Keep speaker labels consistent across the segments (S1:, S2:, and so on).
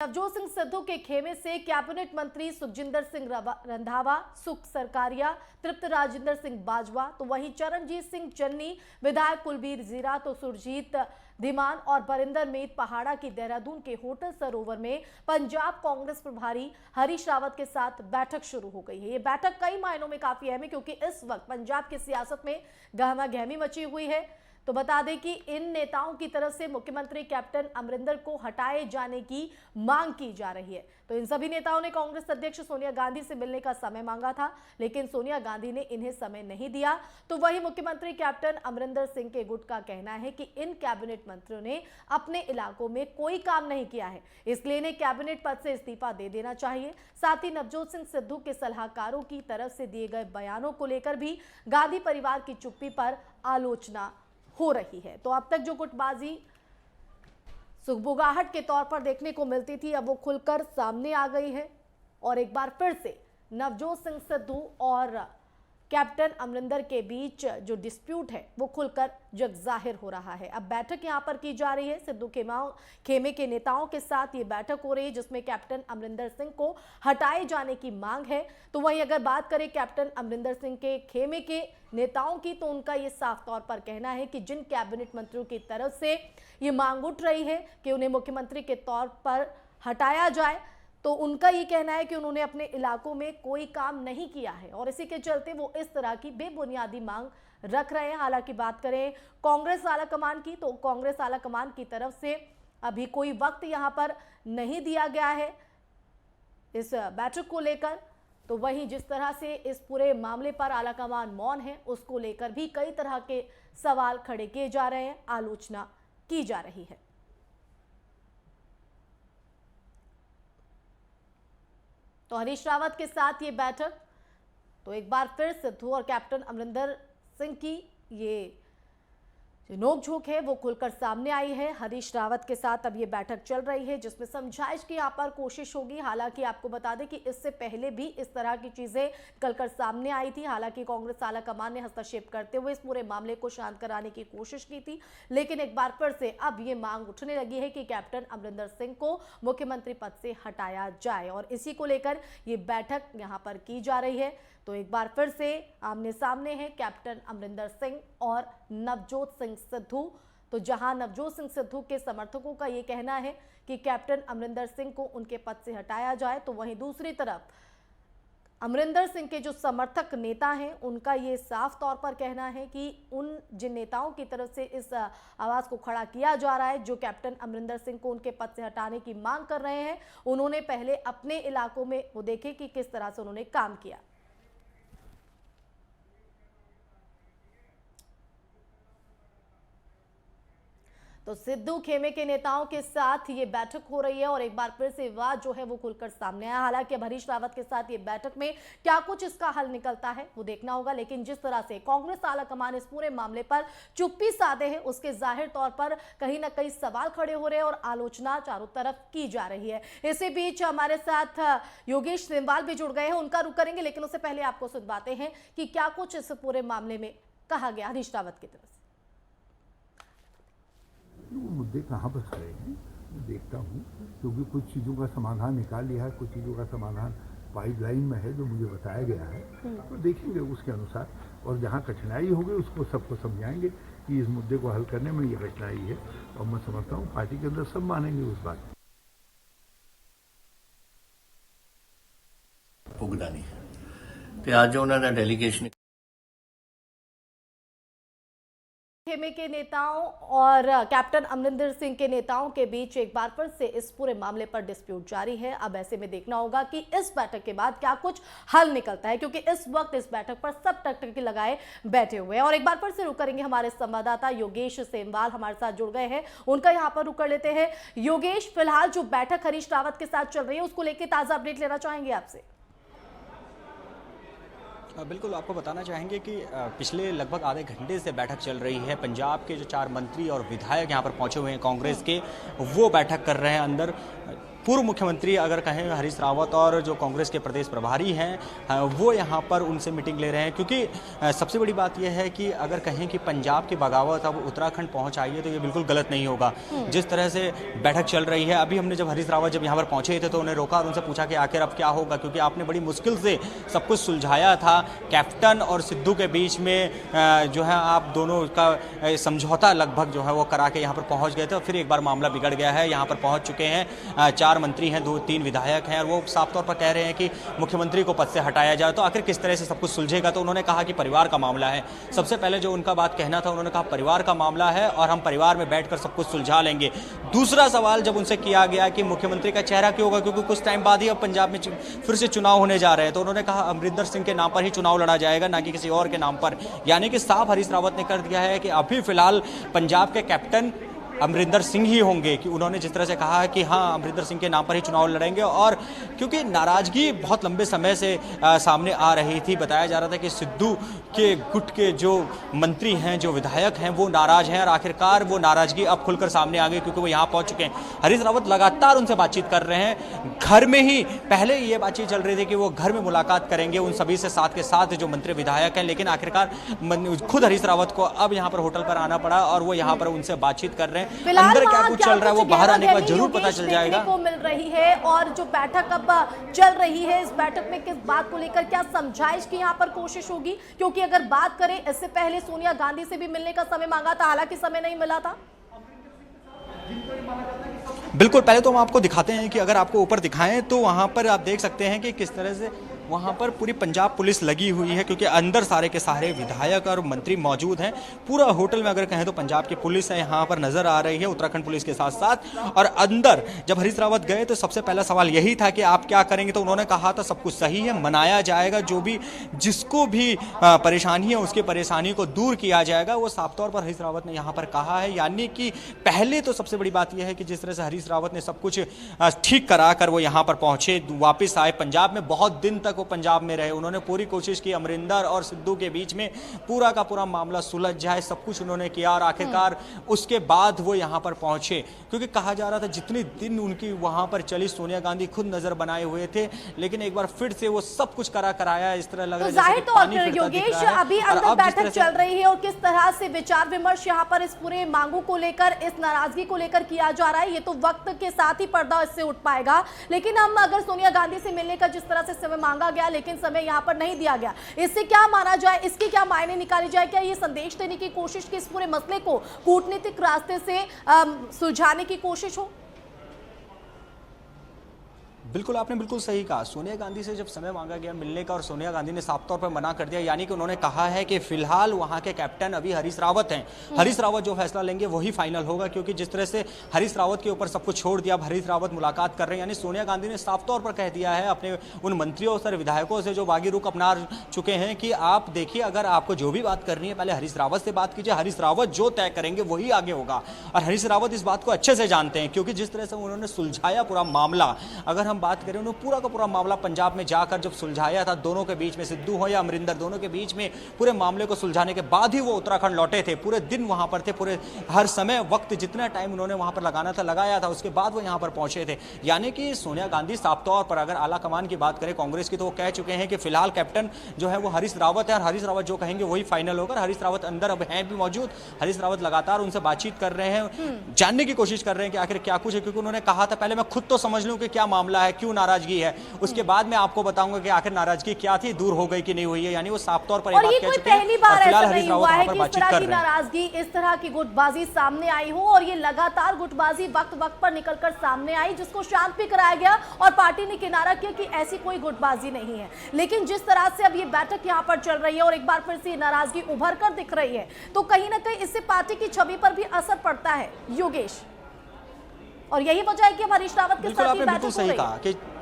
S1: नवजोत सिंह सिद्धू के खेमे से कैबिनेट मंत्री सुखजिंदर सिंह रंधावा, सुख सरकारिया, तृप्त राजेंद्र सिंह बाजवा, तो वहीं चरणजीत सिंह चन्नी, विधायक कुलबीर जीरा, तो सुरजीत धीमान और बरिंदर मेद पहाड़ा की देहरादून के होटल सरोवर में पंजाब कांग्रेस प्रभारी हरीश रावत के साथ बैठक शुरू हो गई है। ये बैठक कई मायनों में काफी अहम है क्योंकि इस वक्त पंजाब की सियासत में गहमागहमी मची हुई है। तो बता दें कि इन नेताओं की तरफ से मुख्यमंत्री कैप्टन अमरिंदर को हटाए जाने की मांग की जा रही है। तो इन सभी नेताओं ने कांग्रेस अध्यक्ष सोनिया गांधी से मिलने का समय मांगा था, लेकिन सोनिया गांधी ने इन्हें समय नहीं दिया। तो वही मुख्यमंत्री कैप्टन अमरिंदर सिंह के गुट का कहना है कि इन कैबिनेट मंत्रियों ने अपने इलाकों में कोई काम नहीं किया है, इसलिए इन्हें कैबिनेट पद से इस्तीफा दे देना चाहिए। साथ ही नवजोत सिंह सिद्धू के सलाहकारों की तरफ से दिए गए बयानों को लेकर भी गांधी परिवार की चुप्पी पर आलोचना हो रही है। तो अब तक जो गुटबाजी सुगबुगाहट के तौर पर देखने को मिलती थी, अब वो खुलकर सामने आ गई है और एक बार फिर से नवजोत सिंह सिद्धू और कैप्टन अमरिंदर के बीच जो डिस्प्यूट है वो खुलकर जग जाहिर हो रहा है। अब बैठक यहां पर की जा रही है, सिद्धू खेमे के नेताओं के साथ ये बैठक हो रही है जिसमें कैप्टन अमरिंदर सिंह को हटाए जाने की मांग है। तो वहीं अगर बात करें कैप्टन अमरिंदर सिंह के खेमे के नेताओं की, तो उनका ये साफ तौर पर कहना है कि जिन कैबिनेट मंत्रियों की तरफ से ये मांग उठ रही है कि उन्हें मुख्यमंत्री के तौर पर हटाया जाए, तो उनका ये कहना है कि उन्होंने अपने इलाकों में कोई काम नहीं किया है और इसी के चलते वो इस तरह की बेबुनियादी मांग रख रहे हैं। हालांकि बात करें कांग्रेस आलाकमान की, तो कांग्रेस आलाकमान की तरफ से अभी कोई वक्त यहां पर नहीं दिया गया है इस बैठक को लेकर। तो वहीं जिस तरह से इस पूरे मामले पर आलाकमान मौन है, उसको लेकर भी कई तरह के सवाल खड़े किए जा रहे हैं, आलोचना की जा रही है। तो हरीश रावत के साथ ये बैठक, तो एक बार फिर सिद्धू और कैप्टन अमरिंदर सिंह की ये जो नोकझोंक है वो खुलकर सामने आई है। हरीश रावत के साथ अब ये बैठक चल रही है जिसमें समझाइश की यहाँ पर कोशिश होगी। हालांकि आपको बता दें कि इससे पहले भी इस तरह की चीजें निकलकर सामने आई थी। हालांकि कांग्रेस आलाकमान ने हस्तक्षेप करते हुए इस पूरे मामले को शांत कराने की कोशिश की थी, लेकिन एक बार फिर से अब ये मांग उठने लगी है कि कैप्टन अमरिंदर सिंह को मुख्यमंत्री पद से हटाया जाए और इसी को लेकर ये बैठक यहाँ पर की जा रही है। तो एक बार फिर से आमने सामने है कैप्टन अमरिंदर सिंह और नवजोत सिंह सिद्धू। तो जहां नवजोत सिंह सिद्धू के समर्थकों का ये कहना है कि कैप्टन अमरिंदर सिंह को उनके पद से हटाया जाए, तो वहीं दूसरी तरफ अमरिंदर सिंह के जो समर्थक नेता हैं उनका ये साफ तौर पर कहना है कि उन जिन नेताओं की तरफ से इस आवाज को खड़ा किया जा रहा है, जो कैप्टन अमरिंदर सिंह को उनके पद से हटाने की मांग कर रहे हैं, उन्होंने पहले अपने इलाकों में वो देखे कि किस तरह से उन्होंने काम किया। तो सिद्धू खेमे के नेताओं के साथ ये बैठक हो रही है और एक बार फिर से विवाद जो है वो खुलकर सामने आया। हालांकि अब हरीश रावत के साथ ये बैठक में क्या कुछ इसका हल निकलता है वो देखना होगा, लेकिन जिस तरह से कांग्रेस आलाकमान इस पूरे मामले पर चुप्पी साधे है उसके जाहिर तौर पर कहीं ना कहीं सवाल खड़े हो रहे हैं और आलोचना चारों तरफ की जा रही है। इसी बीच हमारे साथ योगेश सिंवाल भी जुड़ गए हैं, उनका रुख करेंगे, लेकिन उससे पहले आपको सुनवाते हैं कि क्या कुछ इस पूरे मामले में कहा गया हरीश रावत की तरफ से।
S2: वो मुद्दे कहाँ पर खड़े हैं मैं देखता हूँ, क्योंकि कुछ चीज़ों का समाधान निकाल लिया है, कुछ चीज़ों का समाधान पाइपलाइन में है जो मुझे बताया गया है, तो देखेंगे उसके अनुसार और जहाँ कठिनाई होगी उसको सबको समझाएंगे कि इस मुद्दे को हल करने में ये कठिनाई है और मैं समझता हूँ पार्टी के अंदर सब मानेंगे उस बात
S3: ਭੁਗਤਾਨੀ ਤੇ ਅੱਜ ਉਹਨਾਂ ਦਾ ਡੈਲੀਗੇਸ਼ਨ
S1: खेमे के नेताओं और कैप्टन अमरिंदर सिंह के नेताओं के बीच एक बार फिर से इस पूरे मामले पर डिस्प्यूट जारी है। अब ऐसे में देखना होगा कि इस बैठक के बाद क्या कुछ हल निकलता है, क्योंकि इस वक्त इस बैठक पर सब टकटकी लगाए बैठे हुए हैं। और एक बार फिर से रुक करेंगे, हमारे संवाददाता योगेश सेमवाल हमारे साथ जुड़ गए हैं, उनका यहाँ पर रुक कर लेते हैं। योगेश, फिलहाल जो बैठक हरीश रावत के साथ चल रही है उसको लेकर ताजा अपडेट लेना चाहेंगे आपसे।
S4: बिल्कुल, आपको बताना चाहेंगे कि पिछले लगभग आधे घंटे से बैठक चल रही है। पंजाब के जो 4 मंत्री और विधायक यहाँ पर पहुंचे हुए हैं कांग्रेस के, वो बैठक कर रहे हैं अंदर। पूर्व मुख्यमंत्री अगर कहें हरीश रावत और जो कांग्रेस के प्रदेश प्रभारी हैं वो यहाँ पर उनसे मीटिंग ले रहे हैं, क्योंकि सबसे बड़ी बात यह है कि अगर कहें कि पंजाब की बगावत अब उत्तराखंड पहुँच आई है तो ये बिल्कुल गलत नहीं होगा। जिस तरह से बैठक चल रही है, अभी हमने जब हरीश रावत जब यहाँ पर पहुँचे थे तो उन्हें रोका और उनसे पूछा कि आखिर अब क्या होगा, क्योंकि आपने बड़ी मुश्किल से सब कुछ सुलझाया था। कैप्टन और सिद्धू के बीच में जो है आप दोनों का समझौता लगभग जो है वो करा के यहाँ पर पहुँच गए थे और फिर एक बार मामला बिगड़ गया है। यहाँ पर पहुँच चुके हैं 4 मंत्री हैं, 2-3 विधायक हैं और वो साफ तौर पर कह रहे हैं कि मुख्यमंत्री को पद से हटाया जाए। तो आखिर किस तरह से सब कुछ सुलझेगा? तो उन्होंने कहा कि परिवार का मामला है। सबसे पहले जो उनका बात कहना था, उन्होंने कहा परिवार का मामला है और हम परिवार में बैठकर सब कुछ सुलझा लेंगे। दूसरा सवाल जब उनसे किया गया कि मुख्यमंत्री का चेहरा क्यों होगा, क्योंकि कुछ टाइम बाद ही अब पंजाब में फिर से चुनाव होने जा रहे हैं, तो उन्होंने कहा अमरिंदर सिंह के नाम पर ही चुनाव लड़ा जाएगा, ना कि किसी और के नाम पर। यानी कि साफ हरीश रावत ने कर दिया है कि अभी फिलहाल पंजाब के कैप्टन अमरिंदर सिंह ही होंगे। कि उन्होंने जिस तरह से कहा है कि हाँ अमरिंदर सिंह के नाम पर ही चुनाव लड़ेंगे, और क्योंकि नाराजगी बहुत लंबे समय से सामने आ रही थी। बताया जा रहा था कि सिद्धू के गुट के जो मंत्री हैं, जो विधायक हैं, वो नाराज हैं और आखिरकार वो नाराजगी अब खुलकर सामने आ गई क्योंकि वो यहाँ पहुँच चुके हैं। हरीश रावत लगातार उनसे बातचीत कर रहे हैं। घर में ही पहले ये बातचीत चल रही थी कि वो घर में मुलाकात करेंगे उन सभी से, साथ के साथ जो मंत्री विधायक हैं, लेकिन आखिरकार खुद हरीश रावत को अब यहाँ पर होटल पर आना पड़ा और वो यहाँ पर उनसे बातचीत कर रहे हैं। अंदर क्या कुछ चल रहा है वो बाहर आने के बाद जरूर पता चल जाएगा।
S1: को मिल रही है और जो बैठक अब चल रही है, इस बैठक में किस बात को लेकर क्या समझाइश की यहाँ पर कोशिश होगी? क्योंकि अगर बात करें, इससे पहले सोनिया गांधी से भी मिलने का समय मांगा था, हालांकि समय नहीं मिला था।
S4: बिल्कुल, पहले तो हम आपको दिखाते हैं कि अगर आपको ऊपर दिखाएं तो वहां पर आप देख सकते हैं कि किस तरह से वहाँ पर पूरी पंजाब पुलिस लगी हुई है, क्योंकि अंदर सारे के सारे विधायक और मंत्री मौजूद हैं। पूरा होटल में अगर कहें तो पंजाब की पुलिस है यहाँ पर नजर आ रही है, उत्तराखंड पुलिस के साथ साथ। और अंदर जब हरीश रावत गए तो सबसे पहला सवाल यही था कि आप क्या करेंगे, तो उन्होंने कहा था सब कुछ सही है, मनाया जाएगा, जो भी जिसको भी परेशानी है उसकी परेशानी को दूर किया जाएगा। वो साफ तौर पर हरीश रावत ने यहाँ पर कहा है। यानी कि पहले तो सबसे बड़ी बात यह है कि जिस तरह से हरीश रावत ने सब कुछ ठीक करा कर वो यहाँ पर पहुंचे, वापिस आए पंजाब में। बहुत दिन तक वो पंजाब में रहे, उन्होंने पूरी कोशिश की अमरिंदर और सिद्धू के बीच में पूरा का पूरा मामला सुलझ जाए, सब कुछ उन्होंने किया और आखिरकार उसके बाद वो यहाँ पर पहुंचे। क्योंकि कहा जा रहा था जितने दिन उनकी वहां पर चली, सोनिया गांधी खुद नजर बनाए हुए थे, लेकिन एक बार फिर से वो सब कुछ कराया। इस तरह लग रहा है
S1: तो योगेश, अभी अंदर बैठक चल रही है और किस तरह से विचार विमर्श यहाँ पर इस पूरे मांगों को लेकर, इस नाराजगी को लेकर किया जा रहा है, ये तो वक्त के साथ ही पर्दा इससे उठ पाएगा। लेकिन हम अगर सोनिया गांधी से मिलने का जिस तरह से समय मांगा गया लेकिन समय यहाँ पर नहीं दिया गया, इससे क्या माना जाए, इसके क्या मायने निकाले जाए? क्या ये संदेश देने की कोशिश की इस पूरे मसले को कूटनीतिक रास्ते से सुलझाने की कोशिश हो?
S4: बिल्कुल, आपने बिल्कुल सही कहा। सोनिया गांधी से जब समय मांगा गया मिलने का और सोनिया गांधी ने साफ तौर पर मना कर दिया, यानी कि उन्होंने कहा है कि फिलहाल वहां के कैप्टन अभी हरीश रावत हैं। हरीश रावत जो फैसला लेंगे वही फाइनल होगा, क्योंकि जिस तरह से हरीश रावत के ऊपर सब कुछ छोड़ दिया, अब हरीश रावत मुलाकात कर रहे हैं। यानी सोनिया गांधी ने साफ तौर पर कह दिया है अपने उन मंत्रियों और विधायकों से जो बागी रुख अपना चुके हैं कि आप देखिए, अगर आपको जो भी बात करनी है पहले हरीश रावत से बात कीजिए, हरीश रावत जो तय करेंगे वही आगे होगा। और हरीश रावत इस बात को अच्छे से जानते हैं, क्योंकि जिस तरह से उन्होंने सुलझाया पूरा मामला, अगर हम बात करें उन्होंने पूरा का पूरा मामला पंजाब में जाकर जब सुलझाया था, दोनों के बीच में, सिद्धू हो या अमरिंदर, दोनों के बीच में पूरे मामले को सुलझाने के बाद ही वो उत्तराखंड लौटे थे। पूरे दिन वहां पर थे, पूरे हर समय वक्त जितना टाइम उन्होंने वहां पर लगाना था लगाया था, उसके बाद वो यहां पर पहुंचे थे। यानी कि सोनिया गांधी साफ तौर पर अगर आला कमान की बात करें कांग्रेस की, तो वो कह चुके हैं कि फिलहाल कैप्टन जो है वो हरीश रावत है और हरीश रावत जो कहेंगे वही फाइनल होगा। हरीश रावत अंदर अब हैं भी मौजूद, हरीश रावत लगातार उनसे बातचीत कर रहे हैं, जानने की कोशिश कर रहे हैं कि आखिर क्या कुछ है, क्योंकि उन्होंने कहा था पहले मैं खुद तो समझ लूं कि क्या मामला है, क्यों नाराजगी है, उसके बाद मैं आपको बताऊंगा कि आखिर नाराजगी क्या थी, दूर हो गई कि नहीं हुई है। यानी वो साफ तौर पर
S1: और ये कोई पहली बार ऐसा नहीं हुआ है कि इस तरह की
S4: नाराजगी,
S1: इस तरह की गुटबाजी सामने आई हो, और ये लगातार गुटबाजी वक्त वक्त पर निकलकर सामने आई, जिसको शांत भी कराया गया और पार्टी ने किनारा किया कि ऐसी कोई गुटबाजी नहीं है। लेकिन जिस तरह से अब ये बैठक यहाँ पर चल रही है और एक बार फिर से नाराजगी उभर कर दिख रही है, तो कहीं ना कहीं इससे पार्टी की छवि पर भी असर पड़ता है योगेश, और यही वजह है कि हरीश रावत के साथ ये बैठक हो रही है।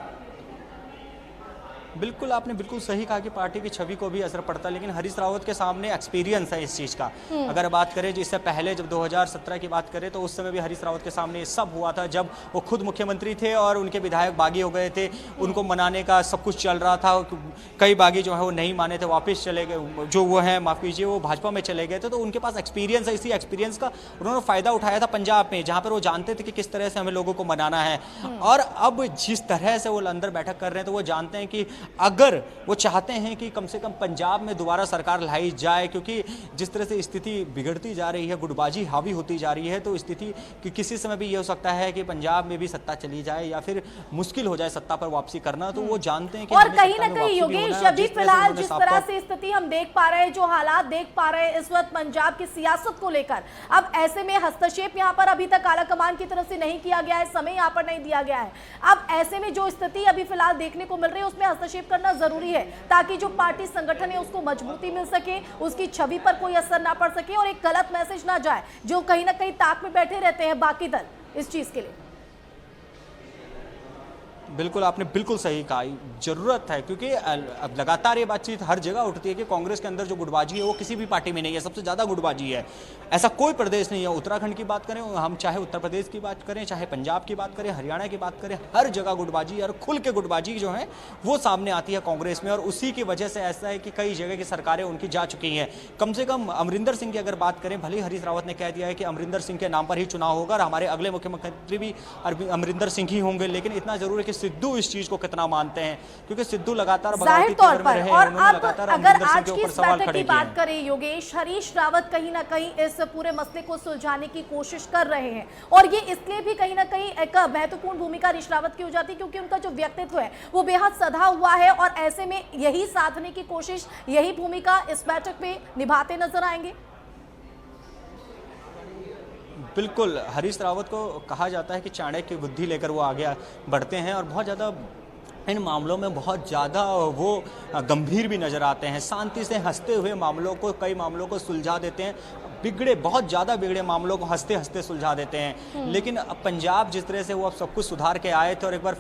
S4: बिल्कुल, आपने बिल्कुल सही कहा कि पार्टी की छवि को भी असर पड़ता है, लेकिन हरीश रावत के सामने एक्सपीरियंस है इस चीज़ का। अगर बात करें जिससे पहले जब 2017 की बात करें तो उस समय भी हरीश रावत के सामने ये सब हुआ था, जब वो खुद मुख्यमंत्री थे और उनके विधायक बागी हो गए थे, उनको मनाने का सब कुछ चल रहा था। कई बागी जो है वो नहीं माने थे, वापस चले गए, जो वो है माफ़ कीजिए वो भाजपा में चले गए थे। तो उनके पास एक्सपीरियंस है, इसी एक्सपीरियंस का उन्होंने फ़ायदा उठाया था पंजाब में, जहाँ पर वो जानते थे कि किस तरह से हमें लोगों को मनाना है। और अब जिस तरह से वो अंदर बैठक कर रहे हैं तो वो जानते हैं कि अगर वो चाहते हैं कि कम से कम पंजाब में दोबारा सरकार लाई जाए, क्योंकि जिस तरह से स्थिति बिगड़ती जा रही है, गुटबाजी हावी होती जा रही है, तो स्थिति कि किसी समय भी ये हो सकता है कि पंजाब में भी सत्ता चली जाए या फिर मुश्किल हो जाए सत्ता पर वापसी करना। तो वो जानते हैं कि
S1: और कहीं ना कहीं योगेश अभी फिलहाल जिस तरह से स्थिति हम देख पा रहे हैं, जो हालात देख पा रहे हैं इस वक्त पंजाब की सियासत को लेकर, अब ऐसे में हस्तक्षेप यहाँ पर अभी तक आला कमान की तरफ से नहीं किया गया है, समय यहाँ पर नहीं दिया गया है। अब ऐसे में जो स्थिति अभी फिलहाल देखने को मिल रही है उसमें हस्तक्षेप करना जरूरी है, ताकि जो पार्टी संगठन है उसको मजबूती मिल सके, उसकी छवि पर कोई असर ना पड़ सके और एक गलत मैसेज ना जाए, जो कहीं ना कहीं ताक में बैठे रहते हैं बाकी दल इस चीज के लिए।
S4: बिल्कुल, आपने बिल्कुल सही कहा, जरूरत है, क्योंकि अब लगातार ये बातचीत हर जगह उठती है कि कांग्रेस के अंदर जो गुटबाजी है वो किसी भी पार्टी में नहीं है, सबसे ज़्यादा गुटबाजी है। ऐसा कोई प्रदेश नहीं है, उत्तराखंड की बात करें हम, चाहे उत्तर प्रदेश की बात करें, चाहे पंजाब की बात करें, हरियाणा की बात करें, हर जगह गुटबाजी और खुल के गुटबाजी जो है वो सामने आती है कांग्रेस में। और उसी की वजह से ऐसा है कि कई जगह की सरकारें उनकी जा चुकी हैं। कम से कम अमरिंदर सिंह की अगर बात करें, भले हरीश रावत ने कह दिया है कि अमरिंदर सिंह के नाम पर ही चुनाव होगा और हमारे अगले मुख्यमंत्री भी अमरिंदर सिंह ही होंगे, लेकिन इतना जरूर है कि सिद्धू इस चीज को कितना मानते हैं, क्योंकि सिद्धू लगातार
S1: जाहिर तौर पर। और अब अगर आज की इस बैठक की बात करें योगेश, हरीश रावत कहीं ना कहीं इस पूरे मसले को सुलझाने की कोशिश कर रहे हैं, और ये इसलिए भी कहीं ना कहीं एक महत्वपूर्ण भूमिका हरीश रावत की हो जाती है क्योंकि उनका जो व्यक्तित्व है वो बेहद सधा हुआ है, और ऐसे में यही साधने की कोशिश, यही भूमिका इस बैठक में निभाते नजर आएंगे।
S4: बिल्कुल, हरीश रावत को कहा जाता है कि चाणक्य की बुद्धि लेकर वो आगे बढ़ते हैं और बहुत ज़्यादा इन मामलों में बहुत ज़्यादा वो गंभीर भी नज़र आते हैं। शांति से हंसते हुए मामलों को, कई मामलों को सुलझा देते हैं, बिगड़े, बहुत ज़्यादा बिगड़े मामलों को हंसते हंसते सुलझा देते हैं। लेकिन अब पंजाब जिस तरह से वो अब सब कुछ सुधार के आए थे और एक बार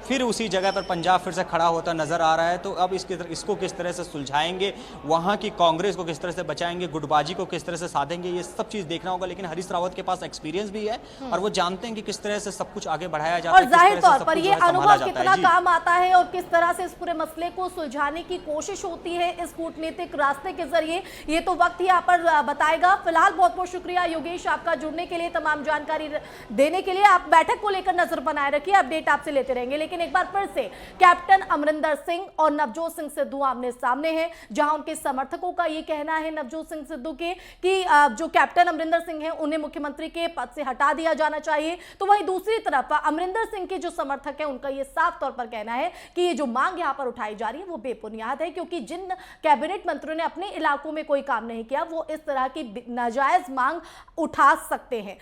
S4: फिर उसी जगह पर पंजाब फिर से खड़ा होता नजर आ रहा है, तो अब इसको किस तरह से सुलझाएंगे, वहाँ की कांग्रेस को किस तरह से बचाएंगे, गुटबाजी को किस तरह से साधेंगे, ये सब चीज़ देखना होगा। लेकिन हरीश रावत के पास एक्सपीरियंस भी है और वो जानते हैं कि किस तरह से सब कुछ आगे बढ़ाया जाता है,
S1: और जाहिर तौर पर ये अनुभव कितना काम आता है और किस तरह से इस पूरे मसले को सुलझाने की कोशिश होती है इस कूटनीतिक रास्ते के जरिए, ये तो वक्त ही यहाँ पर बताएगा। फिलहाल बहुत बहुत शुक्रिया योगेश आपका जुड़ने के लिए, तमाम जानकारी देने के लिए। आप बैठक को लेकर नजर बनाए रखिए, अपडेट आपसे लेते रहेंगे। लेकिन एक बार फिर से कैप्टन अमरिंदर सिंह और नवजोत सिंह सिद्धू आमने सामने हैं, जहां उनके समर्थकों का ये कहना है नवजोत सिंह सिद्धू के कि जो कैप्टन अमरिंदर सिंह हैं उन्हें मुख्यमंत्री के पद से हटा दिया जाना चाहिए, तो वहीं दूसरी तरफ अमरिंदर सिंह के जो समर्थक हैं उनका ये साफ तौर पर कहना है कि ये जो मांग यहां पर उठाई जा रही है वो बेबुनियाद है, क्योंकि जिन कैबिनेट मंत्रियों ने अपने इलाकों में कोई काम नहीं किया वो इस तरह की नाजायज मांग उठा सकते हैं।